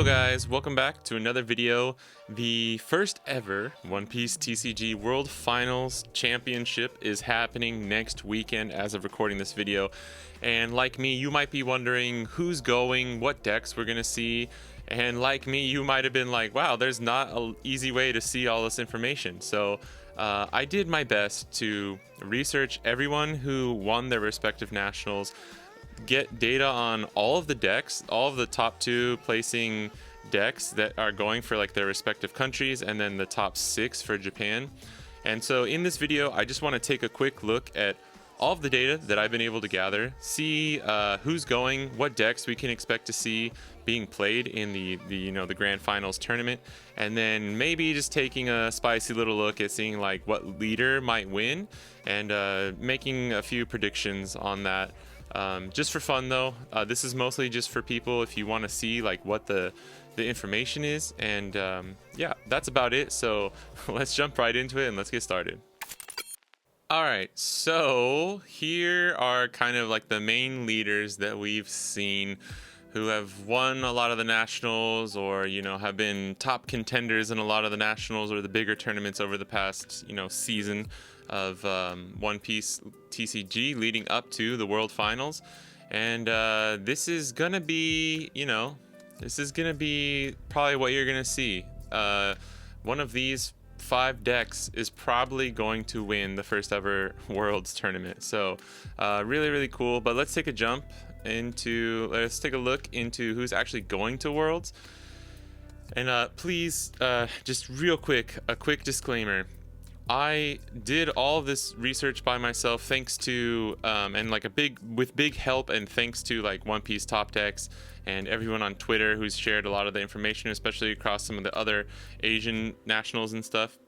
Yo guys, welcome back to another video. The first ever One Piece TCG World Finals Championship is happening next weekend as of recording this video. And like me, you might be wondering who's going, what decks we're gonna see. And like me, you might have been like, wow, there's not an easy way to see all this information. So I did my best to research everyone who won their respective nationals, get data on all of the decks, all of the top 2 placing decks that are going for like their respective countries, and then the top 6 for Japan. And so in this video, I just want to take a quick look at all of the data that I've been able to gather, see who's going, what decks we can expect to see being played in the grand finals tournament, and then maybe just taking a spicy little look at seeing like what leader might win, and making a few predictions on that. Just for fun though, this is mostly just for people if you want to see like what the information is, and yeah, that's about it. So let's jump right into it and let's get started. Alright, so here are kind of like the main leaders that we've seen who have won a lot of the nationals, or have been top contenders in a lot of the nationals or the bigger tournaments over the past season of One Piece TCG leading up to the World Finals. And this is gonna be probably what you're gonna see. One of these 5 decks is probably going to win the first ever Worlds tournament. So really cool. But let's take a look into who's actually going to Worlds. And please, just real quick, a quick disclaimer. I did all of this research by myself, thanks to and like with big help, and thanks to like One Piece Top Decks and everyone on Twitter who's shared a lot of the information, especially across some of the other Asian nationals and stuff.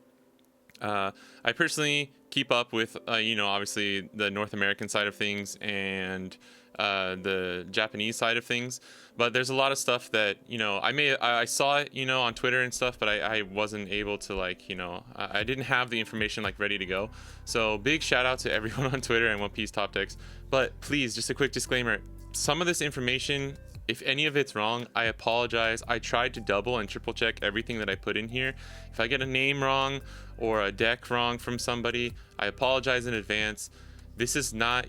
I personally keep up with obviously the North American side of things and the Japanese side of things, but there's a lot of stuff that I saw it on Twitter and stuff, but I wasn't able to I didn't have the information like ready to go. So big shout out to everyone on Twitter and One Piece Top Decks. But please, just a quick disclaimer, some of this information, if any of it's wrong, I apologize. I tried to double and triple check everything that I put in here. If I get a name wrong or a deck wrong from somebody, I apologize in advance. This is not,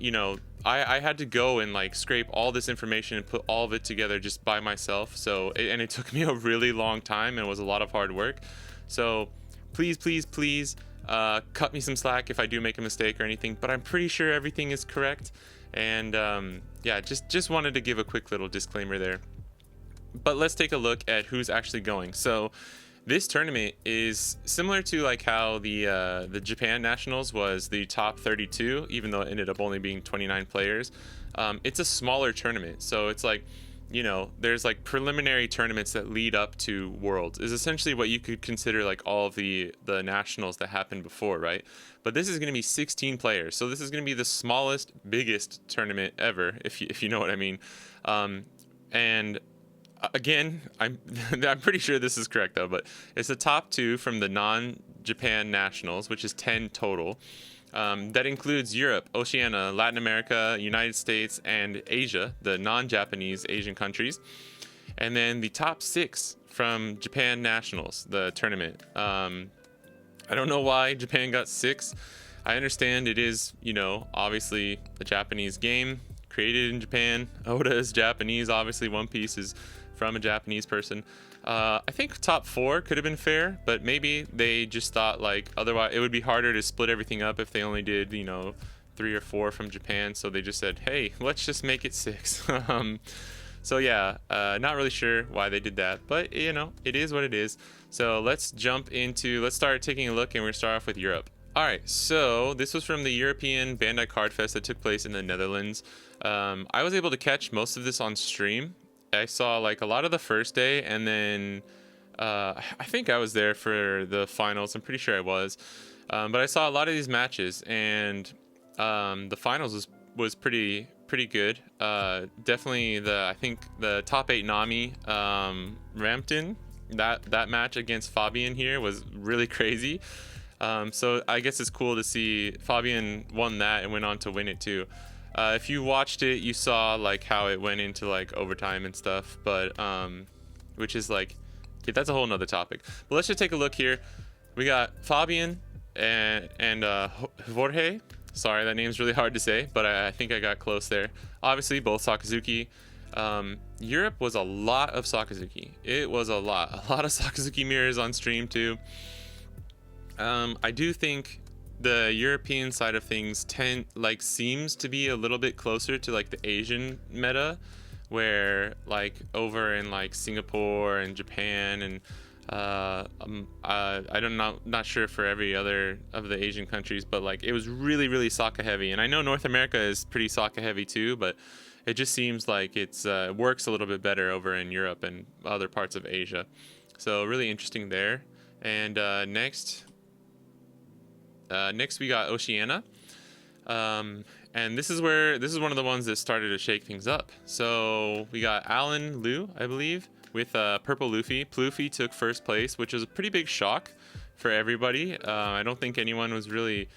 I had to go and like scrape all this information and put all of it together just by myself. So, and it took me a really long time, and it was a lot of hard work. So please, cut me some slack if I do make a mistake or anything, but I'm pretty sure everything is correct. And yeah, just wanted to give a quick little disclaimer there. But let's take a look at who's actually going. So this tournament is similar to like how the Japan Nationals was the top 32, even though it ended up only being 29 players. It's a smaller tournament, so it's like, there's like preliminary tournaments that lead up to Worlds, is essentially what you could consider like all of the nationals that happened before, right? But this is going to be 16 players, so this is going to be the smallest, biggest tournament ever, if you know what I mean. And again, I'm pretty sure this is correct though, but it's the top 2 from the non-Japan nationals, which is 10 total. That includes Europe, Oceania, Latin America, United States, and Asia, the non-Japanese Asian countries. And then the top 6 from Japan nationals, the tournament. I don't know why Japan got 6. I understand it is, obviously a Japanese game created in Japan. Oda is Japanese, obviously One Piece is from a Japanese person. I think top 4 could have been fair, but maybe they just thought like otherwise it would be harder to split everything up if they only did 3 or 4 from Japan. So they just said, hey, let's just make it 6. So yeah, not really sure why they did that, but it is what it is. So let's start taking a look, and we're gonna start off with Europe. Alright, so this was from the European Bandai Card Fest that took place in the Netherlands. I was able to catch most of this on stream. I saw like a lot of the first day, and then I think I was there for the finals. I'm pretty sure I was, but I saw a lot of these matches, and the finals was pretty good. Definitely I think the top 8 Nami Rampton, that match against Fabian here was really crazy. So I guess it's cool to see Fabian won that and went on to win it too. If you watched it, you saw like how it went into like overtime and stuff, but which is like, yeah, that's a whole nother topic. But let's just take a look here. We got Fabian and Jorge. Sorry, that name's really hard to say, but I think I got close there. Obviously, both Sakasuki. Europe was a lot of Sakasuki. It was a lot of Sakasuki mirrors on stream too. I do think the European side of things seems to be a little bit closer to like the Asian meta, where like over in like Singapore and Japan and not sure for every other of the Asian countries, but like it was really Sokka heavy. And I know North America is pretty Sokka heavy too, but it just seems like it works a little bit better over in Europe and other parts of Asia. So really interesting there. And next we got Oceania. And this is one of the ones that started to shake things up. So we got Alan Liu, I believe, with Purple Luffy. Pluffy took first place, which was a pretty big shock for everybody. I don't think anyone was really,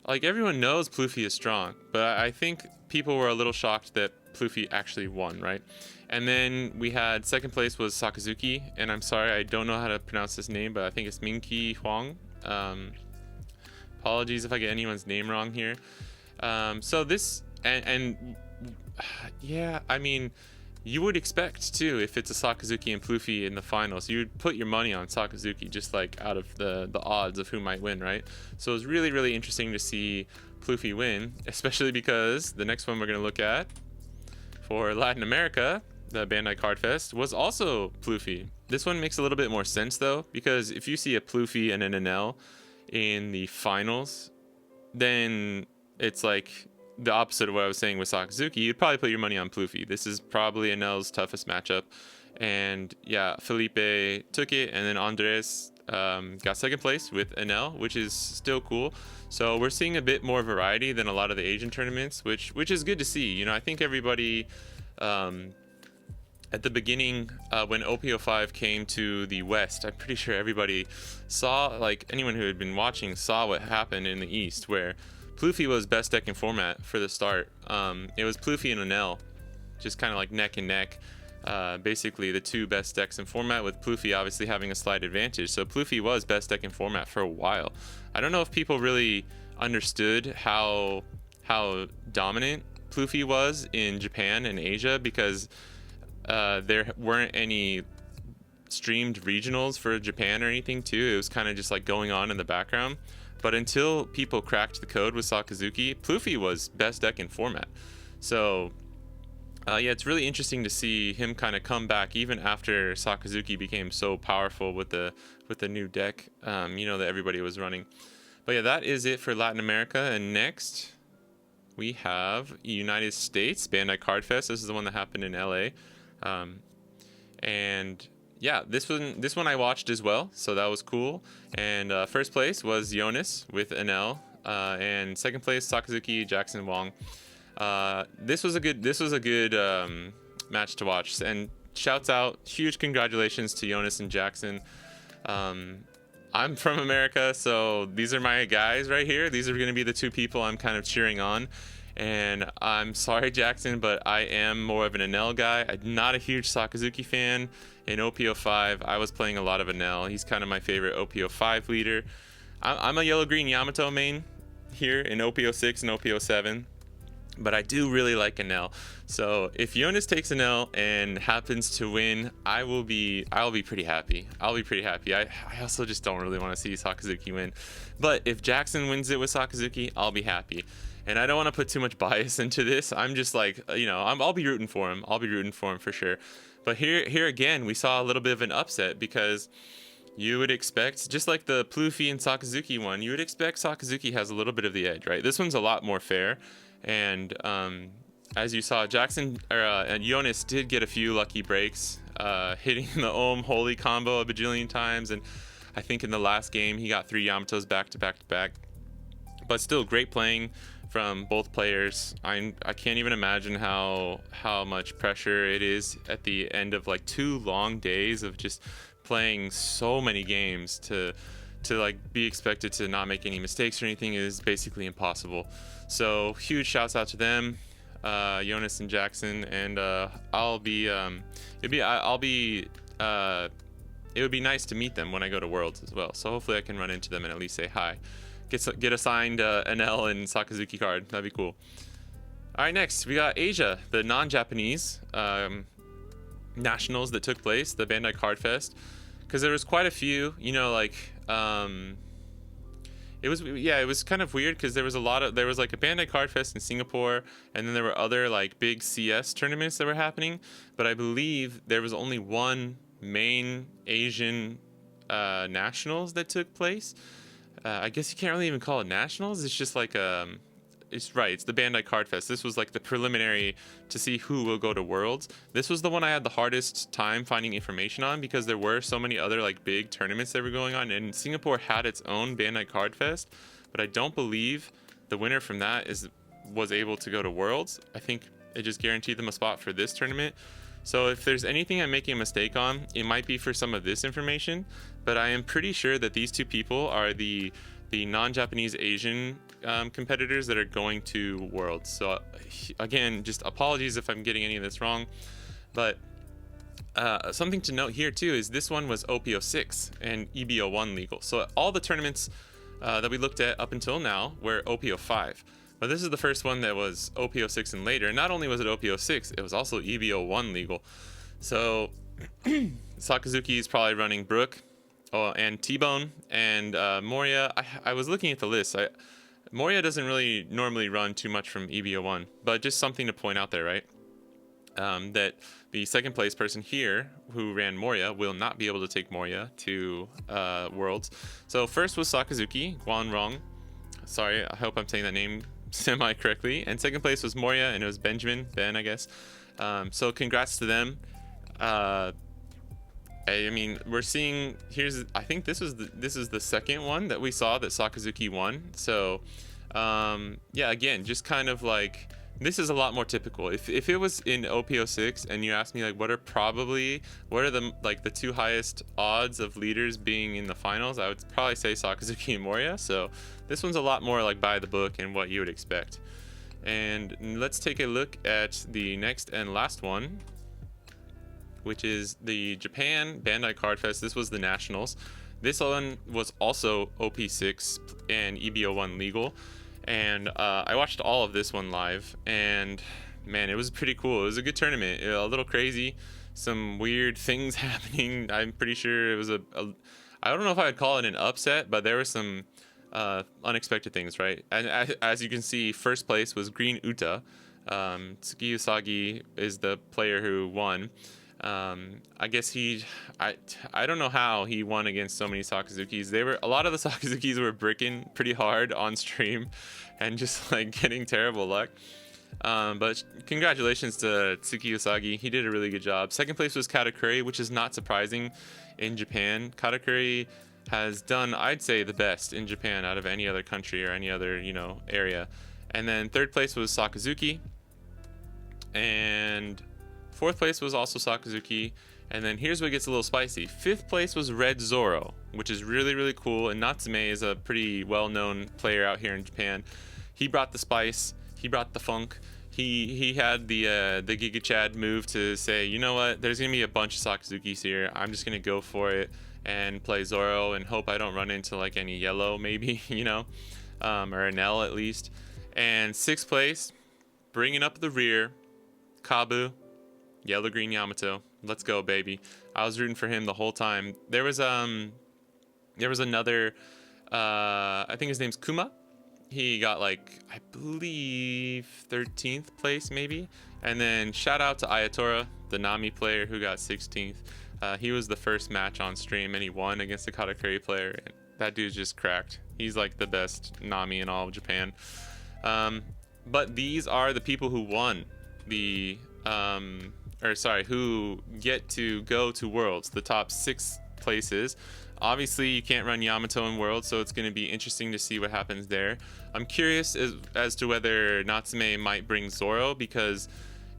like, everyone knows Pluffy is strong, but I think people were a little shocked that Pluffy actually won, right? And then we had second place was Sakasuki, and I'm sorry, I don't know how to pronounce this name, but I think it's Minky Huang. Apologies if I get anyone's name wrong here. So this, yeah, I mean, you would expect too, if it's a Sakasuki and Pluffy in the finals, you would put your money on Sakasuki, just like out of the odds of who might win, right? So it was really interesting to see Pluffy win, especially because the next one we're going to look at for Latin America, the Bandai Card Fest, was also Pluffy. This one makes a little bit more sense though, because if you see a Pluffy and an Enel in the finals, then it's like the opposite of what I was saying with Sakasuki. You'd probably put your money on Pluffy. This is probably Enel's toughest matchup. And yeah, Felipe took it, and then Andres got second place with Enel, which is still cool. So we're seeing a bit more variety than a lot of the Asian tournaments, which is good to see. You know, I think everybody at the beginning, when OPO5 came to the West, I'm pretty sure everybody saw, like anyone who had been watching saw what happened in the East, where Pluffy was best deck in format for the start. It was Pluffy and Enel, just kind of like neck and neck. Basically the two best decks in format, with Pluffy obviously having a slight advantage. So Pluffy was best deck in format for a while. I don't know if people really understood how dominant Pluffy was in Japan and Asia, because there weren't any streamed regionals for Japan or anything too. It was kind of just like going on in the background. But until people cracked the code with Sakasuki, Pluffy was best deck in format. So yeah, it's really interesting to see him kind of come back even after Sakasuki became so powerful with the new deck, you know, that everybody was running. But yeah, that is it for Latin America. And next we have United States Bandai Card Fest. This is the one that happened in LA. And yeah, this one I watched as well, so that was cool. And first place was Jonas with Enel, and second place Sakasuki, Jackson, Wong. This was a good match to watch. And shouts out, huge congratulations to Jonas and Jackson. I'm from America, so these are my guys right here. These are going to be the two people I'm kind of cheering on. And I'm sorry, Jackson, but I am more of an Enel guy. I'm not a huge Sakasuki fan. In OPO5, I was playing a lot of Enel. He's kind of my favorite OPO5 leader. I'm a yellow-green Yamato main here in OPO6 and OPO7, but I do really like Enel. So if Jonas takes Enel and happens to win, I'll be pretty happy. I also just don't really want to see Sakasuki win. But if Jackson wins it with Sakasuki, I'll be happy. And I don't want to put too much bias into this. I'm just like, you know, I'll be rooting for him. I'll be rooting for him for sure. But here again, we saw a little bit of an upset, because you would expect, just like the Pluffy and Sakasuki one, you would expect Sakasuki has a little bit of the edge, right? This one's a lot more fair. And as you saw, Jackson and Jonas did get a few lucky breaks, hitting the Holy combo a bajillion times. And I think in the last game, he got 3 Yamatos back to back to back. But still, great playing from both players. I can't even imagine how much pressure it is at the end of like 2 long days of just playing so many games to like be expected to not make any mistakes or anything is basically impossible. So huge shouts out to them, Jonas and Jackson, and I'll be it would be nice to meet them when I go to Worlds as well. So hopefully I can run into them and at least say hi. Get assigned Enel and Sakasuki card. That'd be cool. All right, next we got Asia, the non-Japanese nationals that took place, the Bandai Card Fest, because there was quite a few. You know, like it was kind of weird because there was like a Bandai Card Fest in Singapore, and then there were other like big CS tournaments that were happening. But I believe there was only one main Asian nationals that took place. I guess you can't really even call it nationals. It's just like it's the Bandai Card Fest. This was like the preliminary to see who will go to Worlds. This was the one I had the hardest time finding information on because there were so many other like big tournaments that were going on, and Singapore had its own Bandai Card Fest, but I don't believe the winner from that was able to go to Worlds. I think it just guaranteed them a spot for this tournament. So if there's anything I'm making a mistake on, it might be for some of this information, but I am pretty sure that these two people are the non-Japanese Asian competitors that are going to Worlds. So again, just apologies if I'm getting any of this wrong, but something to note here too is this one was OPO6 and EBO1 legal. So all the tournaments that we looked at up until now were OPO5. But this is the first one that was OPO6 and later. Not only was it OPO6, it was also EBO1 legal. So Sakasuki is probably running Brook and T-Bone and Moria. I was looking at the list. Moria doesn't really normally run too much from EBO1, but just something to point out there, right? That the second place person here who ran Moria will not be able to take Moria to Worlds. So first was Sakasuki, Guan Rong. Sorry, I hope I'm saying that name semi-correctly. And second place was Moria, and it was Ben, I guess. So congrats to them. I mean, we're seeing I think this is the second one that we saw that Sakasuki won. So yeah, again, just kind of like this is a lot more typical. If it was in OPO6 and you asked me like what are the two highest odds of leaders being in the finals, I would probably say Sakasuki and Moria. So this one's a lot more like by the book and what you would expect. And let's take a look at the next and last one, which is the Japan Bandai Card Fest. This was the nationals. This one was also OP6 and EBO1 legal. And I watched all of this one live, and man, it was pretty cool. It was a good tournament, a little crazy, some weird things happening. I'm pretty sure it was I don't know if I would call it an upset, but there were some unexpected things, right? And as you can see, first place was Green Uta. Tsuki Usagi is the player who won. I guess I don't know how he won against so many Sakazukis. A lot of the Sakazukis were bricking pretty hard on stream and just like getting terrible luck. But congratulations to Tsuki Usagi. He did a really good job. Second place was Katakuri, which is not surprising in Japan. Katakuri has done, I'd say, the best in Japan out of any other country or any other, area. And then third place was Sakazuki. And fourth place was also Sakasuki, and then here's where it gets a little spicy. Fifth place was Red Zoro, which is really, really cool, and Natsume is a pretty well-known player out here in Japan. He brought the spice, he brought the funk, he had the Giga Chad move to say, you know what, there's going to be a bunch of Sakazukis here, I'm just going to go for it and play Zoro and hope I don't run into like any yellow maybe, or Enel at least. And sixth place, bringing up the rear, Kabu. Yellow green Yamato, let's go baby. I was rooting for him the whole time. There was another I think his name's Kuma. He got like, I believe 13th place maybe. And then shout out to Ayatora, the Nami player who got 16th. He was the first match on stream and he won against the Katakuri player, and that dude's just cracked. He's like the best Nami in all of Japan. But these are the people who won the who get to go to Worlds, the top 6 places. Obviously, you can't run Yamato in Worlds, so it's going to be interesting to see what happens there. I'm curious as to whether Natsume might bring Zoro, because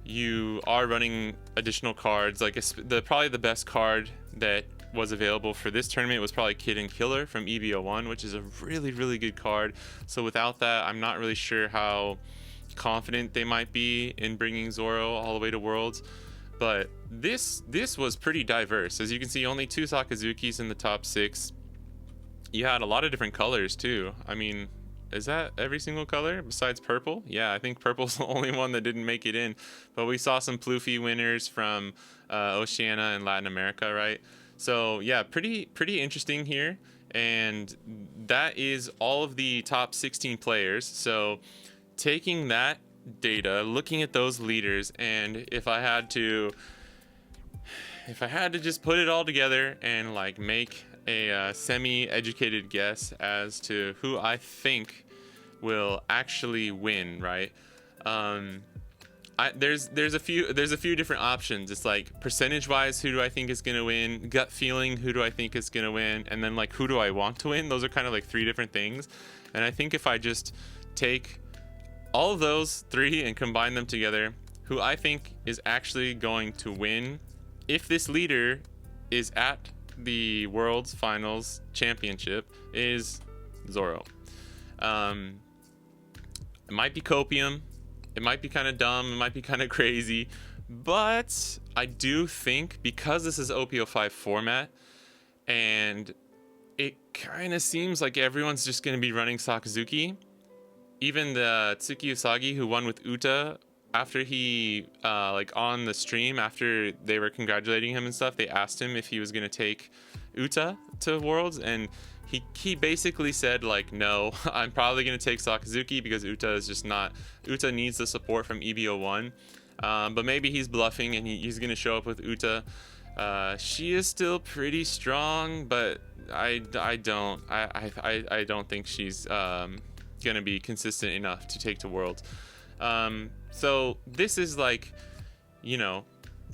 you are running additional cards. Like probably the best card that was available for this tournament was probably Kid and Killer from EBO1, which is a really, really good card. So without that, I'm not really sure how confident they might be in bringing Zoro all the way to Worlds. But this was pretty diverse. As you can see, only 2 Sakazukis in the top 6. You had a lot of different colors too. I mean, is that every single color besides purple? Yeah, I think purple's the only one that didn't make it in. But we saw some Plouffe winners from Oceania and Latin America, right? So yeah, pretty interesting here. And that is all of the top 16 players. So taking that data, looking at those leaders, and if I had to just put it all together and like make a semi-educated guess as to who I think will actually win, right? There's a few different options. It's like percentage-wise, who do I think is gonna win? Gut feeling, who do I think is gonna win? And then like, who do I want to win? Those are kind of like 3 different things. And I think if I just take all of those 3 and combine them together, who I think is actually going to win if this leader is at the World's Finals Championship is Zoro. It might be copium, it might be kind of dumb, it might be kind of crazy, but I do think because this is OP05 format and it kind of seems like everyone's just going to be running Sakasuki. Even the Tsuki Usagi who won with Uta, after he like on the stream, after they were congratulating him and stuff, they asked him if he was gonna take Uta to Worlds, and he basically said like, no, I'm probably gonna take Sakasuki because Uta is just not. Uta needs the support from EBO1, but maybe he's bluffing and he's gonna show up with Uta. She is still pretty strong, but I don't think she's gonna be consistent enough to take to Worlds. So this is like, you know,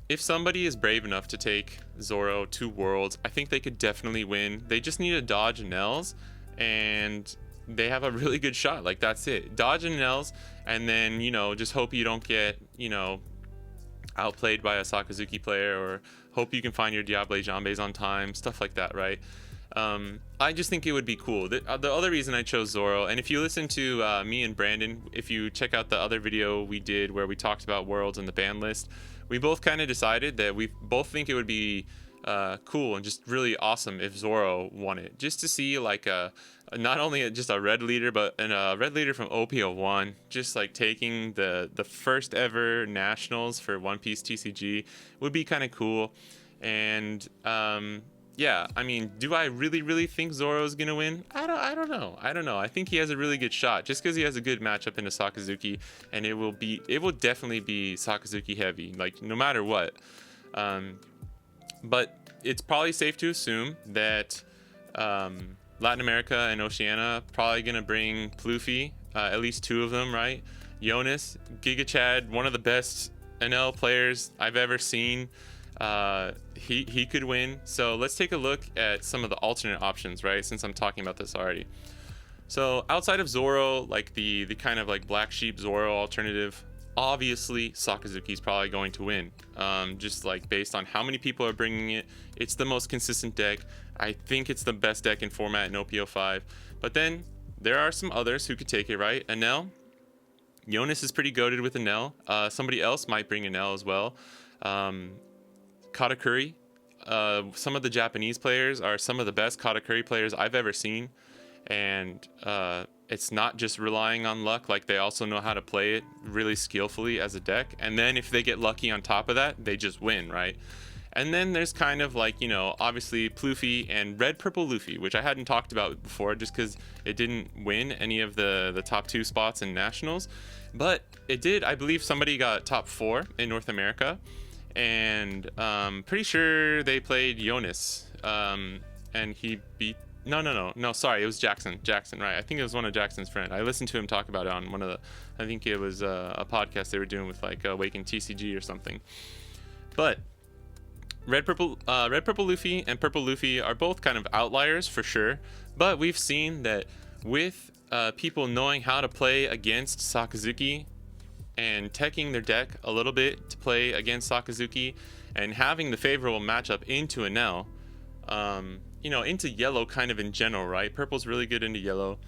if somebody is brave enough to take Zoro to Worlds, I think they could definitely win. They just need to dodge Enels, and they have a really good shot. Like, that's it. Dodge Enels, and then, you know, just hope you don't get, you know, outplayed by a Sakasuki player, or hope you can find your Diable Jambes on time, stuff like that, right? I just think it would be cool. The other reason I chose Zoro, and if you listen to me and Brandon, if you check out the other video we did where we talked about Worlds and the ban list, we both kind of decided that we both think it would be cool and just really awesome if Zoro won it, just to see like not only just a red leader, but a red leader from OP01 just like taking the first ever nationals for One Piece TCG would be kind of cool. And yeah, I mean, do I really think Zoro's gonna win? I don't know. I think he has a really good shot just because he has a good matchup into Sakasuki, and it will definitely be Sakasuki heavy, like no matter what. But it's probably safe to assume that Latin America and Oceania probably gonna bring Plouffe, at least 2 of them, right? Jonas, Giga Chad, one of the best NL players I've ever seen. He could win. So let's take a look at some of the alternate options, right? Since I'm talking about this already. So outside of Zoro, like the kind of like black sheep Zoro alternative, obviously Sakazuki's probably going to win. Just like based on how many people are bringing it, it's the most consistent deck. I think it's the best deck in format in OP05. But then there are some others who could take it, right? Enel. Jonas is pretty goated with Enel. Somebody else might bring Enel as well. Katakuri. Some of the Japanese players are some of the best Katakuri players I've ever seen, and it's not just relying on luck. Like, they also know how to play it really skillfully as a deck, and then if they get lucky on top of that, they just win, right? And then there's kind of like, you know, obviously Plouffe and Red Purple Luffy, which I hadn't talked about before just because it didn't win any of the top 2 spots in nationals, but it did. I believe somebody got top 4 in North America, and pretty sure they played Jonas, and he beat sorry, it was Jackson, right? I think it was one of Jackson's friends. I listened to him talk about it on one of the, I think it was a podcast they were doing with like Awaken TCG or something. But Red Purple Luffy and Purple Luffy are both kind of outliers for sure, but we've seen that with people knowing how to play against Sakazuki and teching their deck a little bit to play against Sakasuki and having the favorable matchup into Enel, you know, into yellow kind of in general, right? Purple's really good into yellow.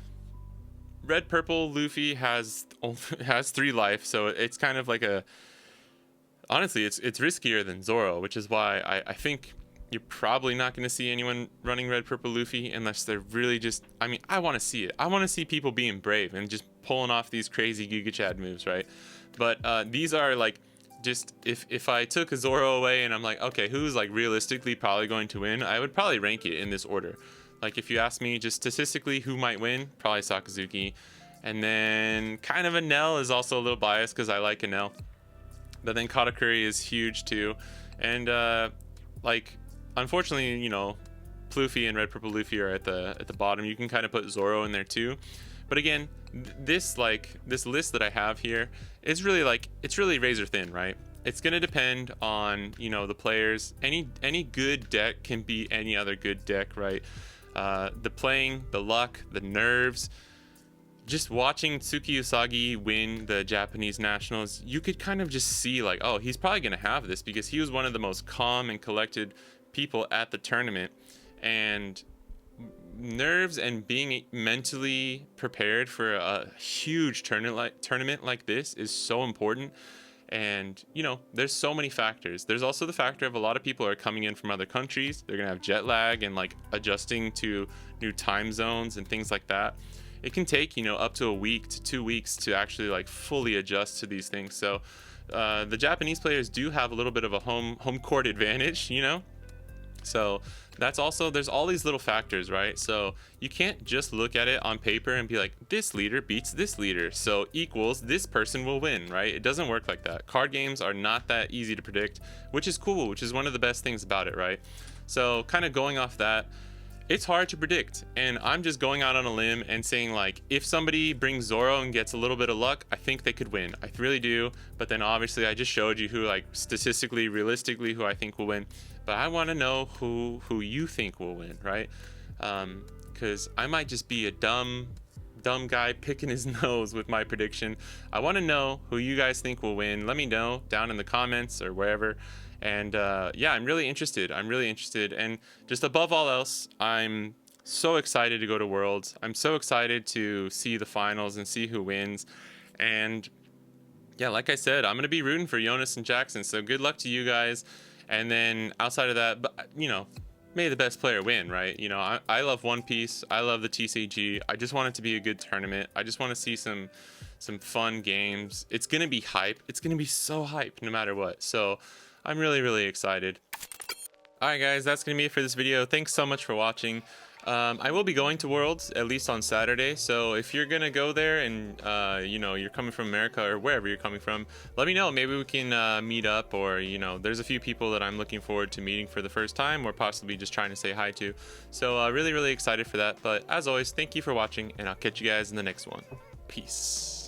Red Purple Luffy has 3 life, so it's kind of like a honestly, it's riskier than Zoro, which is why I think you're probably not going to see anyone running red purple Luffy unless they're really just, I mean, I want to see it. I want to see people being brave and just pulling off these crazy Giga Chad moves, right? But these are like, just if I took a Zoro away and I'm like, okay, who's like realistically probably going to win, I would probably rank it in this order. Like if you ask me just statistically who might win, probably Sakasuki. And then kind of Enel is also a little biased because I like Enel. But then Katakuri is huge too. And like, unfortunately, you know, Pluffy and Red Purple Luffy are at the bottom. You can kind of put Zoro in there too. But again, this list that I have here is really like, it's really razor thin, right? It's gonna depend on, you know, the players. Any good deck can beat any other good deck, right? The playing, the luck, the nerves. Just watching Tsuki Usagi win the Japanese Nationals, you could kind of just see like, oh, he's probably gonna have this because he was one of the most calm and collected people at the tournament. And nerves and being mentally prepared for a huge tournament like this is so important. And you know, there's so many factors. There's also the factor of a lot of people are coming in from other countries. They're gonna have jet lag and like adjusting to new time zones and things like that. It can take, you know, up to a week to 2 weeks to actually like fully adjust to these things. So the Japanese players do have a little bit of a home court advantage, you know. So that's also, there's all these little factors, right? So you can't just look at it on paper and be like, this leader beats this leader, so equals this person will win, right? It doesn't work like that. Card games are not that easy to predict, which is cool, which is one of the best things about it, right? So kind of going off that, it's hard to predict, and I'm just going out on a limb and saying like, if somebody brings Zoro and gets a little bit of luck, I think they could win. I really do. But then obviously I just showed you who, like, statistically, realistically, who I think will win. But I want to know who you think will win, right? Because I might just be a dumb guy picking his nose with my prediction. I want to know who you guys think will win. Let me know down in the comments or wherever. And yeah, I'm really interested. And just above all else, I'm so excited to go to Worlds. I'm so excited to see the finals and see who wins. And yeah, like I said, I'm going to be rooting for Jonas and Jackson. So good luck to you guys. And then outside of that, you know, may the best player win, right? You know, I love One Piece. I love the TCG. I just want it to be a good tournament. I just want to see some fun games. It's going to be hype. It's going to be so hype no matter what. So I'm really, really excited. All right, guys, that's going to be it for this video. Thanks so much for watching. I will be going to Worlds, at least on Saturday. So if you're going to go there and, you know, you're coming from America or wherever you're coming from, let me know. Maybe we can meet up, or, you know, there's a few people that I'm looking forward to meeting for the first time, or possibly just trying to say hi to. So really, really excited for that. But as always, thank you for watching, and I'll catch you guys in the next one. Peace.